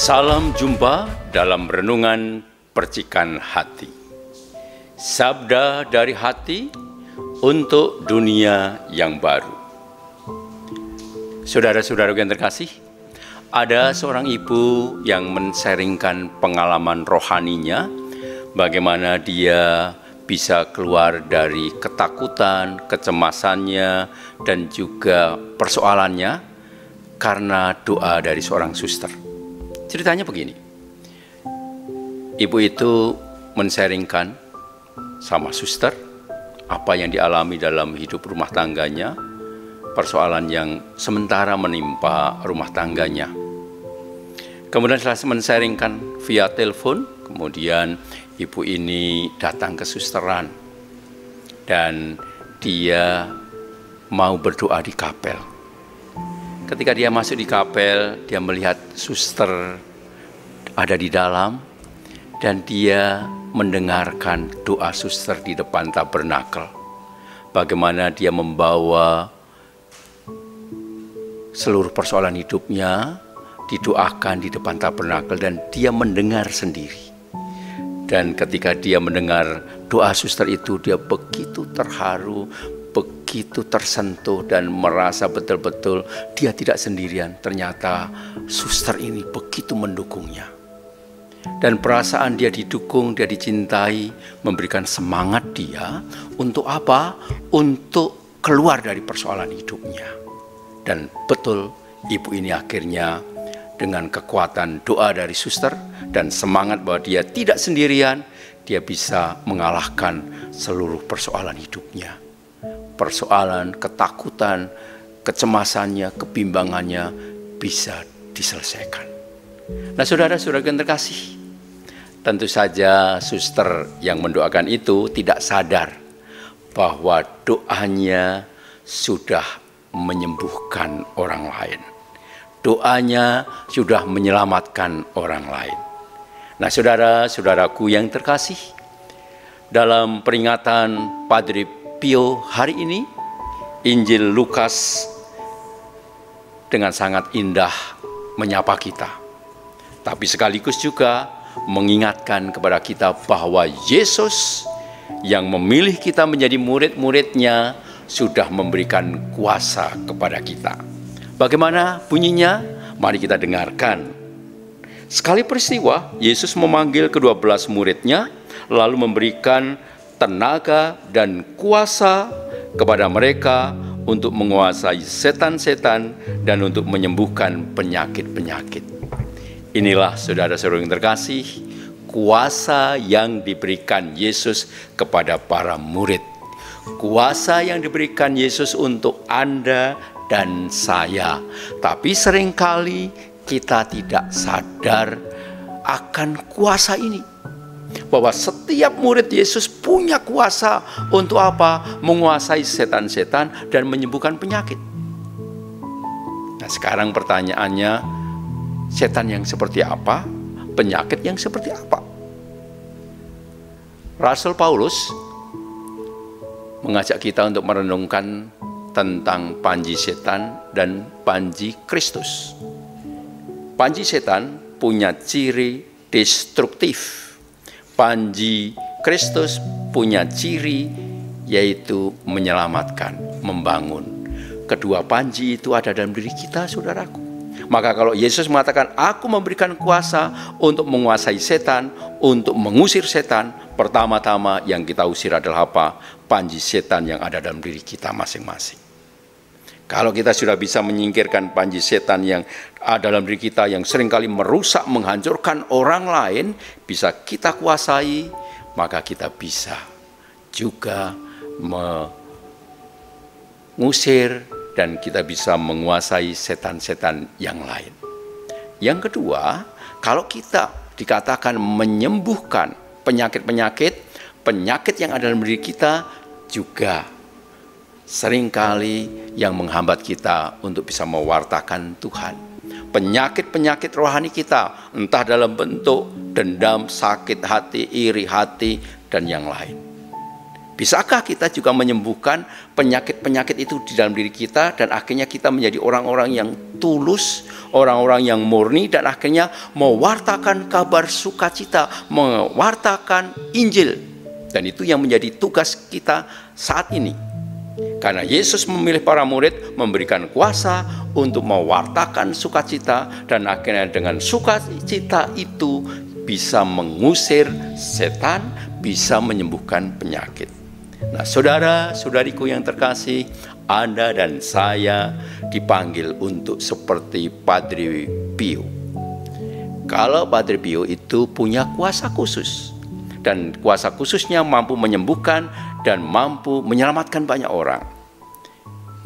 Salam jumpa dalam renungan percikan hati. Sabda dari hati untuk dunia yang baru. Saudara-saudara yang terkasih, ada seorang ibu yang men-sharingkan pengalaman rohaninya, bagaimana dia bisa keluar dari ketakutan, kecemasannya, dan juga persoalannya karena doa dari seorang suster. Ceritanya begini, ibu itu men-sharingkan sama suster apa yang dialami dalam hidup rumah tangganya, persoalan yang sementara menimpa rumah tangganya. Kemudian setelah men-sharingkan via telepon, kemudian ibu ini datang ke susteran dan dia mau berdoa di kapel. Ketika dia masuk di kapel, dia melihat suster ada di dalam dan dia mendengarkan doa suster di depan tabernakel. Bagaimana dia membawa seluruh persoalan hidupnya didoakan di depan tabernakel dan dia mendengar sendiri. Dan ketika dia mendengar doa suster itu, dia begitu terharu, begitu tersentuh dan merasa betul-betul dia tidak sendirian. Ternyata suster ini begitu mendukungnya. Dan perasaan dia didukung, dia dicintai, memberikan semangat dia untuk apa? Untuk keluar dari persoalan hidupnya. Dan betul, ibu ini akhirnya dengan kekuatan doa dari suster dan semangat bahwa dia tidak sendirian, dia bisa mengalahkan seluruh persoalan hidupnya. Persoalan, ketakutan, kecemasannya, kebimbangannya bisa diselesaikan. Nah, saudara-saudara yang terkasih, tentu saja suster yang mendoakan itu tidak sadar bahwa doanya sudah menyembuhkan orang lain. Doanya sudah menyelamatkan orang lain. Nah, saudara-saudaraku yang terkasih, dalam peringatan Padre Pio hari ini, Injil Lukas dengan sangat indah menyapa kita, tapi sekaligus juga mengingatkan kepada kita bahwa Yesus yang memilih kita menjadi murid-muridnya sudah memberikan kuasa kepada kita. Bagaimana bunyinya? Mari kita dengarkan. Sekali peristiwa, Yesus memanggil ke-12 muridnya, lalu memberikan tenaga dan kuasa kepada mereka untuk menguasai setan-setan dan untuk menyembuhkan penyakit-penyakit. Inilah saudara-saudara yang terkasih, kuasa yang diberikan Yesus kepada para murid. Kuasa yang diberikan Yesus untuk Anda dan saya. Tapi seringkali kita tidak sadar akan kuasa ini. Bahwa setiap murid Yesus punya kuasa untuk apa? Menguasai setan-setan dan menyembuhkan penyakit. Nah, sekarang pertanyaannya, setan yang seperti apa? Penyakit yang seperti apa? Rasul Paulus mengajak kita untuk merenungkan tentang panji setan dan panji Kristus. Panji setan punya ciri destruktif. Panji Kristus punya ciri yaitu menyelamatkan, membangun. Kedua panji itu ada dalam diri kita, saudaraku. Maka kalau Yesus mengatakan, aku memberikan kuasa untuk menguasai setan, untuk mengusir setan, pertama-tama yang kita usir adalah apa? Panji setan yang ada dalam diri kita masing-masing. Kalau kita sudah bisa menyingkirkan panji setan yang ada dalam diri kita yang seringkali merusak, menghancurkan orang lain, bisa kita kuasai, maka kita bisa juga mengusir dan kita bisa menguasai setan-setan yang lain. Yang kedua, kalau kita dikatakan menyembuhkan penyakit-penyakit yang ada dalam diri kita juga seringkali yang menghambat kita untuk bisa mewartakan Tuhan. Penyakit-penyakit rohani kita, entah dalam bentuk dendam, sakit hati, iri hati, dan yang lain. Bisakah kita juga menyembuhkan penyakit-penyakit itu di dalam diri kita, dan akhirnya kita menjadi orang-orang yang tulus, orang-orang yang murni, dan akhirnya mewartakan kabar sukacita, mewartakan Injil. Dan itu yang menjadi tugas kita saat ini. Karena Yesus memilih para murid, memberikan kuasa untuk mewartakan sukacita, dan akhirnya dengan sukacita itu bisa mengusir setan, bisa menyembuhkan penyakit. Nah, saudara-saudariku yang terkasih, Anda dan saya dipanggil untuk seperti Padre Pio. Kalau Padre Pio itu punya kuasa khusus, dan kuasa khususnya mampu menyembuhkan dan mampu menyelamatkan banyak orang.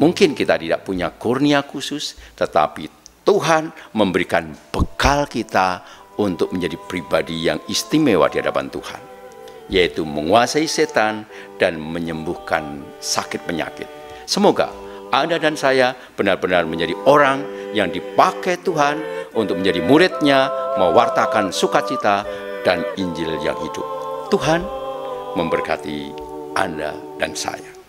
Mungkin kita tidak punya kurnia khusus, tetapi Tuhan memberikan bekal kita untuk menjadi pribadi yang istimewa di hadapan Tuhan, yaitu menguasai setan dan menyembuhkan sakit penyakit. Semoga Anda dan saya benar-benar menjadi orang yang dipakai Tuhan untuk menjadi murid-Nya, mewartakan sukacita dan Injil yang hidup. Tuhan memberkati Anda dan saya.